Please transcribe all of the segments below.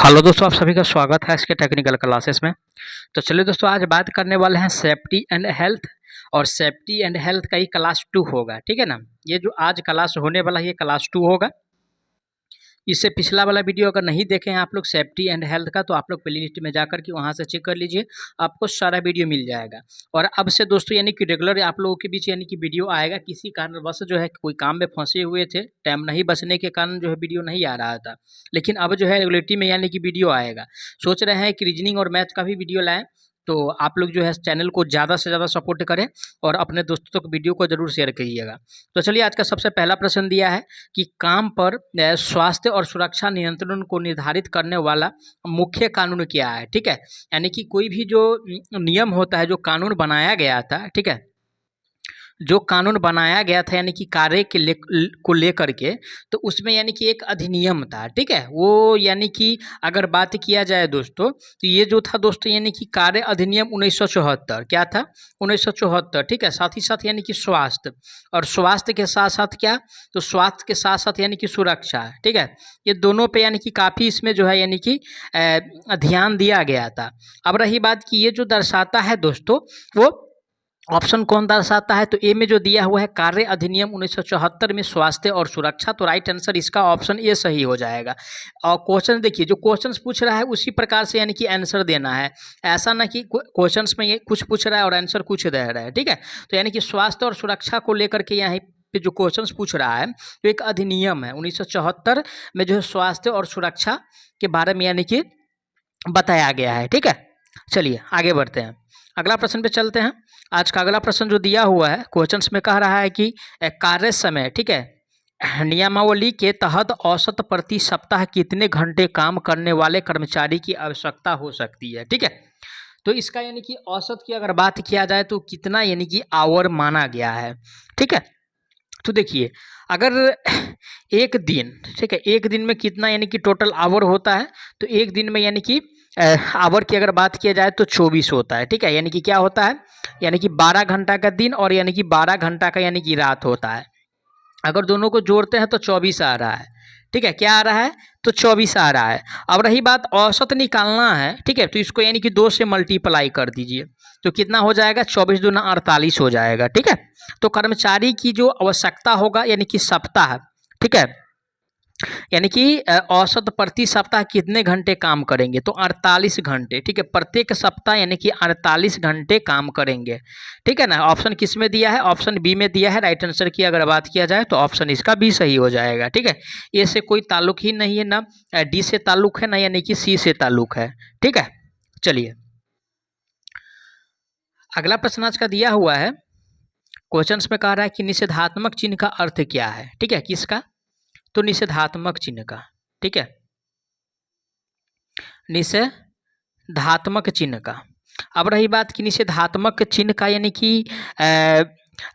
Hello दोस्तों, आप सभी का स्वागत है इसके टेक्निकल क्लासेस में। तो चलिए दोस्तों, आज बात करने वाले हैं सेफ्टी एंड हेल्थ। और सेफ्टी एंड हेल्थ का ही क्लास 2 होगा, ठीक है ना। ये जो आज क्लास होने वाला है ये क्लास 2 होगा। इससे पिछला वाला वीडियो अगर नहीं देखे हैं आप लोग सेफ्टी एंड हेल्थ का, तो आप लोग प्लेलिस्ट में जाकर के वहाँ से चेक कर लीजिए, आपको सारा वीडियो मिल जाएगा। और अब से दोस्तों यानी कि रेगुलर आप लोगों के बीच यानी कि वीडियो आएगा। किसी कारणवश जो है कोई काम में फंसे हुए थे, टाइम नहीं बचने के कारण जो है वीडियो नहीं आ रहा था, लेकिन अब जो है रेगुलरिटी में यानी कि वीडियो आएगा। सोच रहे हैं कि रीजनिंग और मैथ का भी वीडियो लाएँ, तो आप लोग जो है चैनल को ज़्यादा से ज़्यादा सपोर्ट करें और अपने दोस्तों तक वीडियो को ज़रूर शेयर कीजिएगा। तो चलिए, आज का सबसे पहला प्रश्न दिया है कि काम पर स्वास्थ्य और सुरक्षा नियंत्रण को निर्धारित करने वाला मुख्य कानून क्या है, ठीक है। यानी कि कोई भी जो नियम होता है, जो कानून बनाया गया था, ठीक है, जो कानून बनाया गया था यानी कि कार्य को लेकर के, तो उसमें यानी कि एक अधिनियम था, ठीक है। वो यानी कि अगर बात किया जाए दोस्तों, तो ये जो था दोस्तों यानी कि कार्य अधिनियम 1974, क्या था 1974, ठीक है। साथ ही साथ यानी कि स्वास्थ्य, और स्वास्थ्य के साथ साथ क्या, तो स्वास्थ्य के साथ साथ यानी कि सुरक्षा, ठीक है। ये दोनों पे यानी कि काफ़ी इसमें जो है यानी कि ध्यान दिया गया था। अब रही बात कि ये जो दर्शाता है दोस्तों, वो ऑप्शन कौन दर्शाता है, तो ए में जो दिया हुआ है कार्य अधिनियम 1974 में स्वास्थ्य और सुरक्षा, तो राइट आंसर इसका ऑप्शन ए सही हो जाएगा। और क्वेश्चन देखिए, जो क्वेश्चंस पूछ रहा है उसी प्रकार से यानी कि आंसर देना है। ऐसा ना कि क्वेश्चंस में ये कुछ पूछ रहा है और आंसर कुछ दे रहा है, ठीक है। तो यानी कि स्वास्थ्य और सुरक्षा को लेकर के यहाँ पे जो क्वेश्चंस पूछ रहा है, तो एक अधिनियम है 1974 में जो है स्वास्थ्य और सुरक्षा के बारे में यानी कि बताया गया है, ठीक है। चलिए आगे बढ़ते हैं, अगला प्रश्न पे चलते हैं। आज का अगला प्रश्न जो दिया हुआ है क्वेश्चंस में कह रहा है कि कार्य समय, ठीक है, नियमावली के तहत औसत प्रति सप्ताह कितने घंटे काम करने वाले कर्मचारी की आवश्यकता हो सकती है, ठीक है। तो इसका यानी कि औसत की अगर बात किया जाए तो कितना यानी कि आवर माना गया है, ठीक है। तो देखिए, अगर एक दिन, ठीक है, एक दिन में कितना यानी कि टोटल आवर होता है, तो एक दिन में यानी कि आवर की अगर बात किया जाए तो 24 होता है, ठीक है। यानी कि क्या होता है, यानी कि 12 घंटा का दिन और यानी कि 12 घंटा का यानी कि रात होता है। अगर दोनों को जोड़ते हैं तो 24 आ रहा है, ठीक है। क्या आ रहा है, तो 24 आ रहा है। अब रही बात औसत निकालना है, ठीक है, तो इसको यानी कि 2 से मल्टीप्लाई कर दीजिए, तो कितना हो जाएगा, 24 दूना 48 हो जाएगा, ठीक है। तो कर्मचारी की जो आवश्यकता होगा यानी कि सप्ताह, ठीक है, यानी कि औसत प्रति सप्ताह कितने घंटे काम करेंगे, तो 48 घंटे, ठीक है। प्रत्येक सप्ताह यानी कि 48 घंटे काम करेंगे, ठीक है ना। ऑप्शन किस में दिया है, ऑप्शन बी में दिया है। राइट आंसर की अगर बात किया जाए तो ऑप्शन इसका बी सही हो जाएगा, ठीक है। ए से कोई ताल्लुक ही नहीं है, ना डी से ताल्लुक है, ना यानी कि सी से ताल्लुक है, ठीक है। चलिए अगला प्रश्न आज का दिया हुआ है, क्वेश्चंस में कह रहा है कि निषेधात्मक चिन्ह का अर्थ क्या है, ठीक है। किसका, तो निषेधात्मक चिन्ह का, ठीक है, निषेधात्मक चिन्ह का। अब रही बात कि निषेधात्मक चिन्ह का यानी कि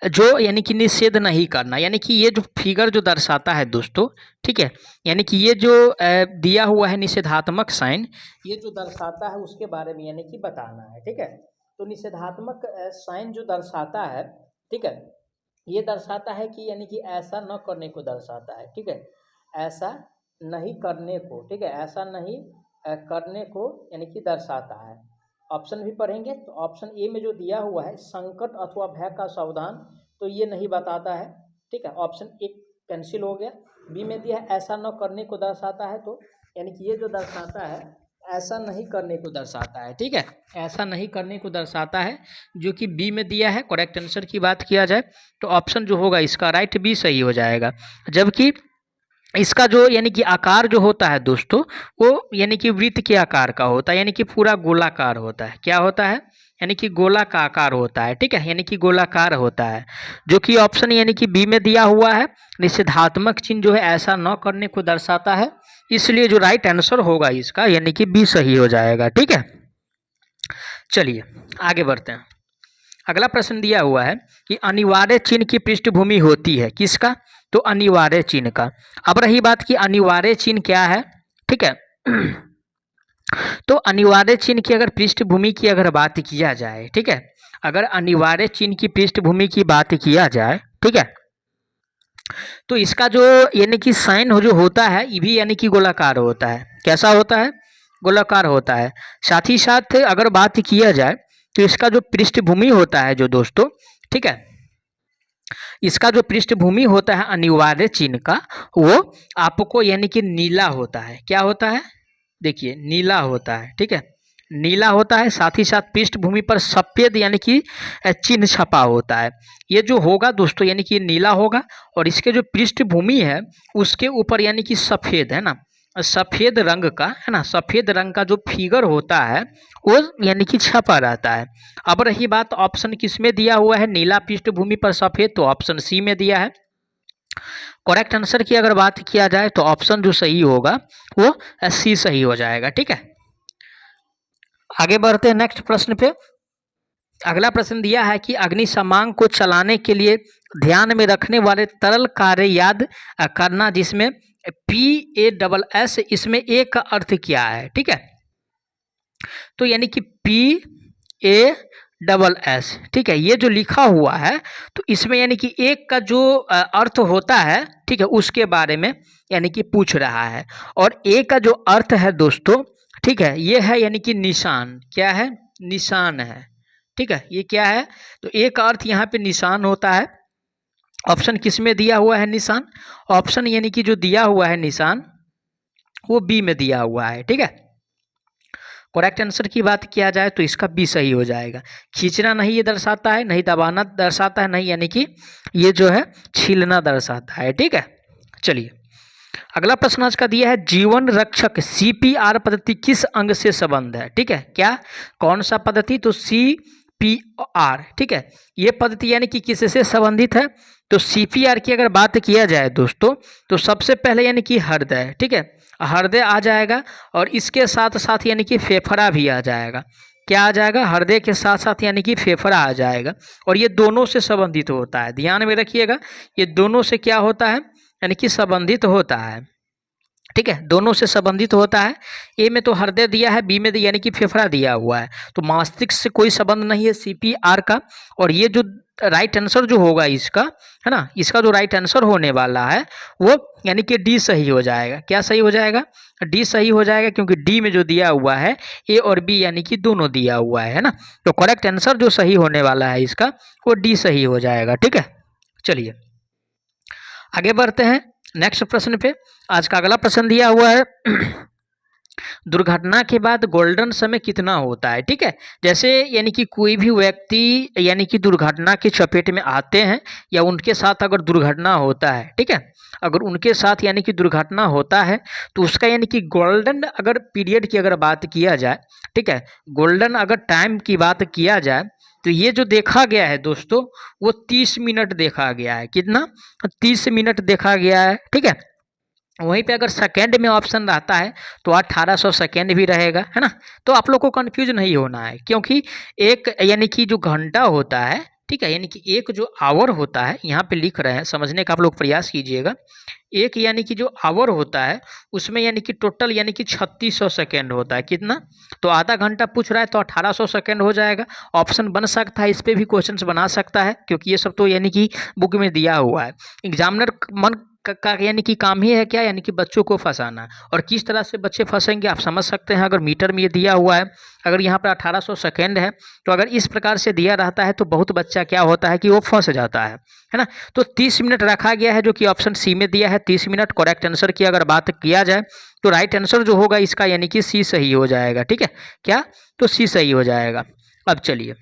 जो यानी कि निषेध नहीं करना, यानी कि ये जो फिगर जो दर्शाता है दोस्तों, ठीक है, यानी कि ये जो दिया हुआ है निषेधात्मक साइन, ये जो दर्शाता है उसके बारे में यानी कि बताना है, ठीक है। तो निषेधात्मक साइन जो दर्शाता है, ठीक है, ये दर्शाता है कि यानी कि ऐसा न करने को दर्शाता है, ठीक है, ऐसा नहीं करने को, ठीक है, ऐसा नहीं करने को यानी कि दर्शाता है। ऑप्शन भी पढ़ेंगे, तो ऑप्शन ए में जो दिया हुआ है संकट अथवा भय का सावधान, तो ये नहीं बताता है, ठीक है, ऑप्शन ए कैंसिल हो गया। बी में दिया है ऐसा न करने को दर्शाता है, तो यानी कि ये जो दर्शाता है ऐसा नहीं करने को दर्शाता है, ठीक है, ऐसा नहीं करने को दर्शाता है, जो कि बी में दिया है। करेक्ट आंसर की बात किया जाए तो ऑप्शन जो होगा इसका राइट बी सही हो जाएगा। जबकि इसका जो यानी कि आकार जो होता है दोस्तों, वो यानी कि वृत्त के आकार का होता है, यानी कि पूरा गोलाकार होता है। क्या होता है, यानी कि गोला का आकार होता है, ठीक है, यानी कि गोलाकार होता है, जो कि ऑप्शन यानी कि बी में दिया हुआ है। निषेधात्मक चिन्ह जो है ऐसा न करने को दर्शाता है, इसलिए जो राइट आंसर होगा इसका यानी कि बी सही हो जाएगा, ठीक है। चलिए आगे बढ़ते हैं, अगला प्रश्न दिया हुआ है कि अनिवार्य चिन्ह की पृष्ठभूमि होती है, किसका, तो अनिवार्य चिन्ह का। अब रही बात कि अनिवार्य चिन्ह क्या है, ठीक है, तो अनिवार्य चिन्ह की अगर पृष्ठभूमि की अगर बात किया जाए, ठीक है, अगर अनिवार्य चिन्ह की पृष्ठभूमि की बात किया जाए, ठीक है, तो इसका जो यानी कि साइन जो होता है ये भी यानी कि गोलाकार होता है। कैसा होता है, गोलाकार होता है। साथ ही साथ अगर बात किया जाए तो इसका जो पृष्ठभूमि होता है जो दोस्तों, ठीक है, इसका जो पृष्ठभूमि होता है अनिवार्य चिन्ह का, वो आपको यानी कि नीला होता है। क्या होता है? देखिए नीला होता है, ठीक है, नीला होता है। साथ ही साथ पृष्ठभूमि पर सफ़ेद यानी कि चिन्ह छपा होता है। ये जो होगा दोस्तों यानी कि नीला होगा, और इसके जो पृष्ठभूमि है उसके ऊपर यानी कि सफ़ेद है ना, सफ़ेद रंग का है ना, सफ़ेद रंग का जो फिगर होता है वो यानी कि छपा रहता है। अब रही बात ऑप्शन किस में दिया हुआ है, नीला पृष्ठभूमि पर सफ़ेद, तो ऑप्शन सी में दिया है। करेक्ट आंसर की अगर बात किया जाए तो ऑप्शन जो सही होगा वो सी सही हो जाएगा, ठीक है। आगे बढ़ते हैं नेक्स्ट प्रश्न पे। अगला प्रश्न दिया है कि अग्निशमन को चलाने के लिए ध्यान में रखने वाले तरल कार्य याद करना, जिसमें PASS, इसमें ए का अर्थ क्या है, ठीक है। तो यानी कि PASS, ठीक है, ये जो लिखा हुआ है तो इसमें यानी कि एक का जो अर्थ होता है, ठीक है, उसके बारे में यानी कि पूछ रहा है। और ए का जो अर्थ है दोस्तों, ठीक है, ये है यानी कि निशान। क्या है? निशान है, ठीक है। ये क्या है? तो ए का अर्थ यहाँ पे निशान होता है। ऑप्शन किस में दिया हुआ है निशान? ऑप्शन यानी कि जो दिया हुआ है निशान वो बी में दिया हुआ है, ठीक है। करेक्ट आंसर की बात किया जाए तो इसका बी सही हो जाएगा। खींचना नहीं ये दर्शाता है, नहीं दबाना दर्शाता है, नहीं यानी कि ये जो है छीलना दर्शाता है, ठीक है। चलिए अगला प्रश्न आज का दिया है, जीवन रक्षक CPR पद्धति किस अंग से संबंध है, ठीक है। क्या? कौन सा पद्धति? तो CPR, ठीक है, ये पद्धति यानी कि किससे संबंधित है? तो CPR की अगर बात किया जाए दोस्तों तो सबसे पहले यानी कि हृदय, ठीक है, हृदय आ जाएगा, और इसके साथ साथ यानी कि फेफड़ा भी आ जाएगा। क्या आ जाएगा? हृदय के साथ साथ यानी कि फेफड़ा आ जाएगा, और ये दोनों से संबंधित होता है। ध्यान में रखिएगा, ये दोनों से क्या होता है, यानी कि संबंधित होता है, ठीक है, दोनों से संबंधित होता है। ए में तो हृदय दिया है, बी में यानी कि फेफड़ा दिया हुआ है, तो मस्तिष्क से कोई संबंध नहीं है CPR का। और ये जो राइट आंसर जो होगा इसका, है ना, इसका जो राइट आंसर होने वाला है वो यानी कि डी सही हो जाएगा। क्या सही हो जाएगा? डी सही हो जाएगा, क्योंकि डी में जो दिया हुआ है ए और बी यानी कि दोनों दिया हुआ है ना। तो करेक्ट आंसर जो सही होने वाला है इसका वो डी सही हो जाएगा, ठीक है। चलिए आगे बढ़ते हैं नेक्स्ट प्रश्न पे। आज का अगला प्रश्न दिया हुआ है दुर्घटना के बाद गोल्डन समय कितना होता है, ठीक है। जैसे यानी कि कोई भी व्यक्ति यानी कि दुर्घटना की चपेट में आते हैं, या उनके साथ अगर दुर्घटना होता है, ठीक है, अगर उनके साथ यानी कि दुर्घटना होता है तो उसका यानी कि गोल्डन अगर पीरियड की अगर बात किया जाए, ठीक है, गोल्डन अगर टाइम की बात किया जाए तो ये जो देखा गया है दोस्तों वो 30 मिनट देखा गया है। कितना? 30 मिनट देखा गया है, ठीक है। वहीं पे अगर सेकेंड में ऑप्शन रहता है तो 1800 सेकेंड भी रहेगा, है ना। तो आप लोग को कंफ्यूज नहीं होना है, क्योंकि एक यानी कि जो घंटा होता है, ठीक है, यानी कि एक जो आवर होता है, यहाँ पे लिख रहे हैं, समझने का आप लोग प्रयास कीजिएगा। एक यानी कि जो आवर होता है उसमें यानी कि टोटल यानी कि 3600 सेकेंड होता है। कितना? तो आधा घंटा पूछ रहा है तो 1800 सेकेंड हो जाएगा। ऑप्शन बन सकता है, इस पर भी क्वेश्चंस बना सकता है, क्योंकि ये सब तो यानी कि बुक में दिया हुआ है। एग्जामिनर मन का यानी कि काम ही है क्या? यानी कि बच्चों को फंसाना। और किस तरह से बच्चे फंसेंगे आप समझ सकते हैं। अगर मीटर में ये दिया हुआ है, अगर यहाँ पर 1800 सेकेंड है, तो अगर इस प्रकार से दिया रहता है तो बहुत बच्चा क्या होता है कि वो फंस जाता है ना। तो 30 मिनट रखा गया है, जो कि ऑप्शन सी में दिया है 30 मिनट। करेक्ट आंसर की अगर बात किया जाए तो राइट आंसर जो होगा इसका यानी कि सी सही हो जाएगा, ठीक है। क्या? तो सी सही हो जाएगा। अब चलिए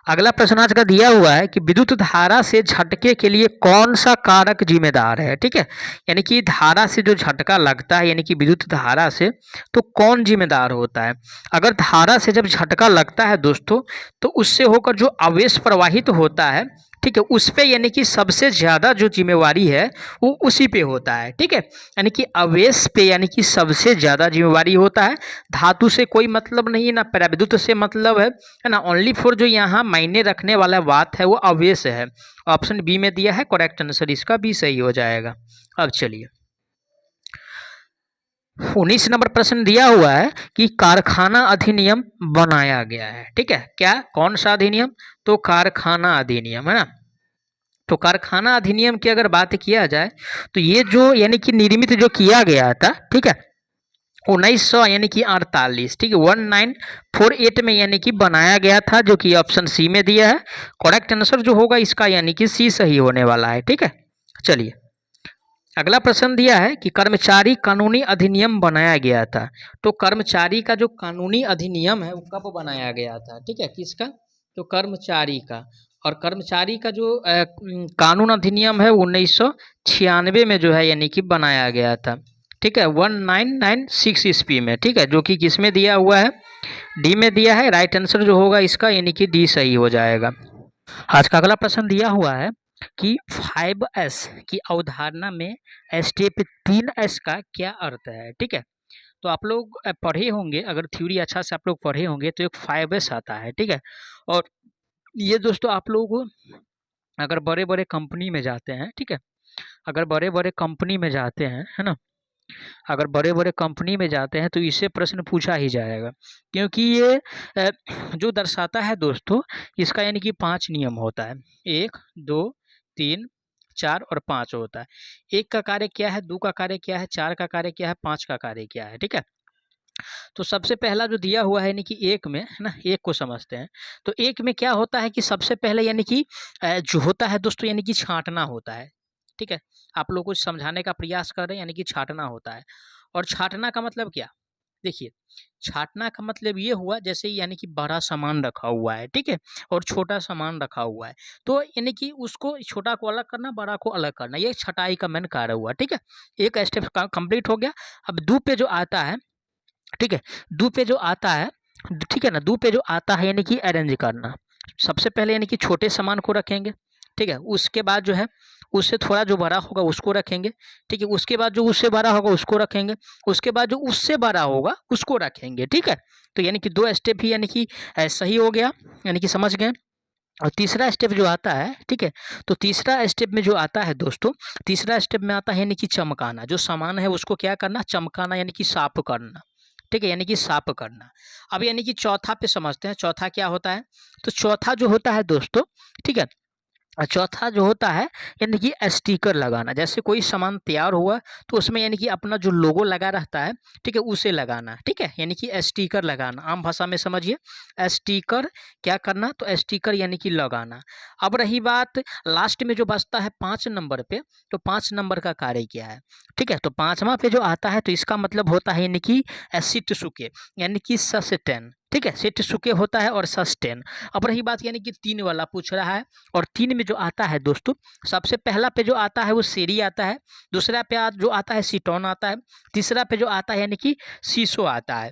अगला प्रश्न आज का दिया हुआ है कि विद्युत धारा से झटके के लिए कौन सा कारक जिम्मेदार है, ठीक है। यानी कि धारा से जो झटका लगता है, यानी कि विद्युत धारा से, तो कौन जिम्मेदार होता है। अगर धारा से जब झटका लगता है दोस्तों तो उससे होकर जो आवेश प्रवाहित होता है, ठीक है, उस पे यानी कि सबसे ज़्यादा जो जिम्मेवारी है वो उसी पे होता है, ठीक है। यानी कि आवेश पे यानी कि सबसे ज़्यादा जिम्मेवारी होता है। धातु से कोई मतलब नहीं है, ना पराविद्युत से मतलब है ना। ओनली फॉर जो यहाँ मायने रखने वाला बात है वो आवेश है। ऑप्शन बी में दिया है, करेक्ट आंसर इसका बी सही हो जाएगा। अब चलिए 19 नंबर प्रश्न दिया हुआ है कि कारखाना अधिनियम बनाया गया है, ठीक है। क्या? कौन सा अधिनियम? तो कारखाना अधिनियम, है ना। तो कारखाना अधिनियम की अगर बात किया जाए तो ये जो यानी कि निर्मित जो किया गया था, ठीक है, 1900 यानी कि 48, ठीक है, 1948 में यानी कि बनाया गया था, जो कि ऑप्शन सी में दिया है। करेक्ट आंसर जो होगा इसका यानी कि सी सही होने वाला है, ठीक है। चलिए अगला प्रश्न दिया है कि कर्मचारी कानूनी अधिनियम बनाया गया था। तो कर्मचारी का जो कानूनी अधिनियम है वो कब बनाया गया था, ठीक है, किसका, तो कर्मचारी का। और कर्मचारी का जो कानून अधिनियम है 1996 में जो है यानी कि बनाया गया था, ठीक है, 1996 ईस्वी में, ठीक है, जो कि किस में दिया हुआ है, डी में दिया है। राइट आंसर जो होगा इसका यानी कि डी सही हो जाएगा। आज का अगला प्रश्न दिया हुआ है कि 5S की अवधारणा में स्टेप 3S का क्या अर्थ है, ठीक है। तो आप लोग पढ़े होंगे, अगर थ्योरी अच्छा से आप लोग पढ़े होंगे तो एक 5S आता है, ठीक है। और ये दोस्तों आप लोग अगर बड़े बड़े कंपनी में जाते हैं, ठीक है, अगर बड़े बड़े कंपनी में जाते हैं, है ना, अगर बड़े बड़े कंपनी में जाते हैं तो इससे प्रश्न पूछा ही जाएगा, क्योंकि ये जो दर्शाता है दोस्तों, इसका यानी कि 5 नियम होता है, 1 2 3 4 और 5 होता है। 1 का कार्य क्या है, 2 का कार्य क्या है, 4 का कार्य क्या है, 5 का कार्य क्या है, ठीक है। तो सबसे पहला जो दिया हुआ है यानी कि 1 में, है ना, 1 को समझते हैं। तो 1 में क्या होता है कि सबसे पहले यानी कि जो होता है दोस्तों यानी कि छांटना होता है, ठीक है। आप लोग को समझाने का प्रयास कर रहे हैं, यानी कि छांटना होता है। और छांटना का मतलब क्या, देखिए, छांटना का मतलब ये हुआ जैसे यानी कि बड़ा सामान रखा हुआ है, ठीक है, और छोटा सामान रखा हुआ है, तो यानी कि उसको छोटा को अलग करना, बड़ा को अलग करना, ये छटाई का मेन कार्य हुआ, ठीक है। एक स्टेप कंप्लीट हो गया। अब 2 पे जो आता है, ठीक है, 2 पे जो आता है, ठीक है ना, 2 पे जो आता है यानी कि अरेंज करना। सबसे पहले यानी कि छोटे सामान को रखेंगे, ठीक है, उसके बाद जो है उससे थोड़ा जो बड़ा होगा उसको रखेंगे, ठीक है, उसके बाद जो उससे बड़ा होगा उसको रखेंगे, उसके बाद जो उससे बड़ा होगा उसको रखेंगे, ठीक है। तो यानी कि 2 स्टेप ही यानी कि सही हो गया, यानी कि समझ गए। और तीसरा स्टेप जो आता है, ठीक है, तो तीसरा स्टेप में जो आता है दोस्तों, तीसरा स्टेप में आता है यानी कि चमकाना, जो सामान है उसको क्या करना, चमकाना, यानी कि साफ करना, ठीक है, यानी कि साफ करना। अब यानी कि चौथा पे समझते हैं, चौथा क्या होता है। तो चौथा जो होता है दोस्तों, ठीक है, चौथा जो होता है यानी कि स्टिकर लगाना। जैसे कोई सामान तैयार हुआ तो उसमें यानी कि अपना जो लोगो लगा रहता है, ठीक है, उसे लगाना, ठीक है, यानी कि स्टिकर लगाना, आम भाषा में समझिए, स्टिकर क्या करना, तो स्टिकर यानी कि लगाना। अब रही बात लास्ट में जो बचता है 5 नंबर पे, तो 5 नंबर का कार्य क्या है, ठीक है। तो 5वां पे जो आता है तो इसका मतलब होता है यानी कि सिटसुके, यानी कि सस्टेन, ठीक है, सिटसुके होता है और सस्टेन। अब रही बात यानी कि 3 वाला पूछ रहा है, और 3 में जो आता है दोस्तों, सबसे पहला पे जो आता है वो सेरी आता है, दूसरा पे जो आता है सीटोन आता है, तीसरा पे जो आता है यानी कि सीसो आता है।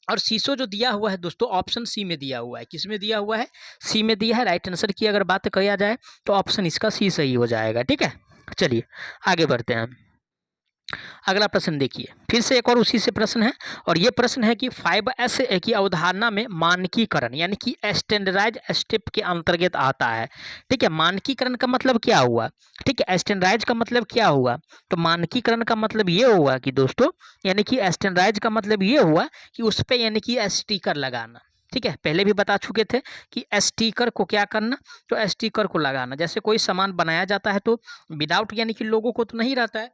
और सीसो जो दिया हुआ है दोस्तों ऑप्शन सी में दिया हुआ है, किस में दिया हुआ है, सी में दिया है। राइट आंसर की अगर बात किया जाए तो ऑप्शन इसका सी सही हो जाएगा, ठीक है। चलिए आगे बढ़ते हैं। अगला प्रश्न देखिए, फिर से एक और उसी से प्रश्न है, और ये प्रश्न है कि 5S की अवधारणा में मानकीकरण यानी कि स्टैंडर्डाइज स्टेप के अंतर्गत आता है, ठीक है। मानकीकरण का मतलब क्या हुआ, ठीक है, स्टैंडर्डाइज का मतलब क्या हुआ, तो मानकीकरण का मतलब ये हुआ कि दोस्तों, यानी कि स्टैंडर्डाइज का मतलब ये हुआ कि उस पर यानी कि स्टिकर लगाना, ठीक है, पहले भी बता चुके थे कि स्टिकर को क्या करना, तो स्टिकर को लगाना। जैसे कोई सामान बनाया जाता है तो विदाउट यानी कि लोगों को तो नहीं रहता है।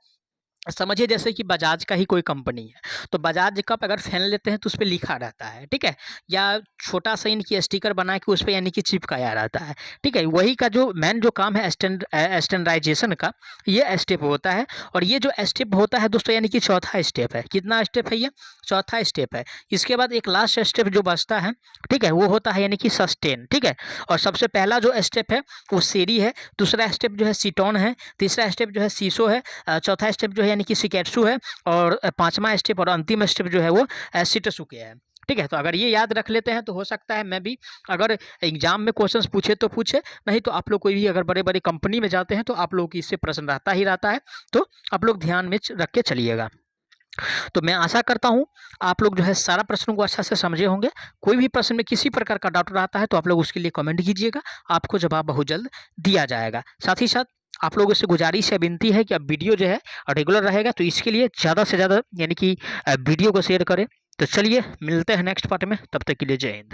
समझिए जैसे कि बजाज का ही कोई कंपनी है, तो बजाज का अगर फैन लेते हैं तो उस पे लिखा रहता है, ठीक है, या छोटा सा इनकी स्टिकर बना के उस पे यानी कि चिपकाया रहता है, ठीक है। वही का जो मेन जो काम है स्टैंडर्डाइजेशन का, ये स्टेप होता है। और ये जो स्टेप होता है दोस्तों यानी कि चौथा स्टेप है। कितना स्टेप है ये, चौथा स्टेप है। इसके बाद एक लास्ट स्टेप जो बचता है, ठीक है, वो होता है यानी कि सस्टेन, ठीक है। और सबसे पहला जो स्टेप है वो सेरी है, दूसरा स्टेप जो है सीटोन है, तीसरा स्टेप जो है सीसो है, चौथा स्टेप जो है यानी कि सिकेट्सु है, और 5वां स्टेप और अंतिम स्टेप जो है वो सिटसुके है, ठीक है। तो अगर ये याद रख लेते हैं तो हो सकता है मैं भी अगर एग्जाम में क्वेश्चंस पूछे तो पूछे, नहीं तो आप लोग कोई भी अगर बड़े बड़े कंपनी में जाते हैं तो आप लोगों की इससे प्रश्न रहता ही रहता है, तो आप लोग ध्यान में रख के चलिएगा। तो मैं आशा करता हूँ आप लोग जो है सारा प्रश्नों को अच्छा से समझे होंगे। कोई भी प्रश्न में किसी प्रकार का डाउट रहता है तो आप लोग उसके लिए कमेंट कीजिएगा, आपको जवाब बहुत जल्द दिया जाएगा। साथ ही साथ आप लोगों से गुजारिश है, विनती है कि अब वीडियो जो है रेगुलर रहेगा, तो इसके लिए ज़्यादा से ज़्यादा यानी कि वीडियो को शेयर करें। तो चलिए मिलते हैं नेक्स्ट पार्ट में, तब तक के लिए जय हिंद।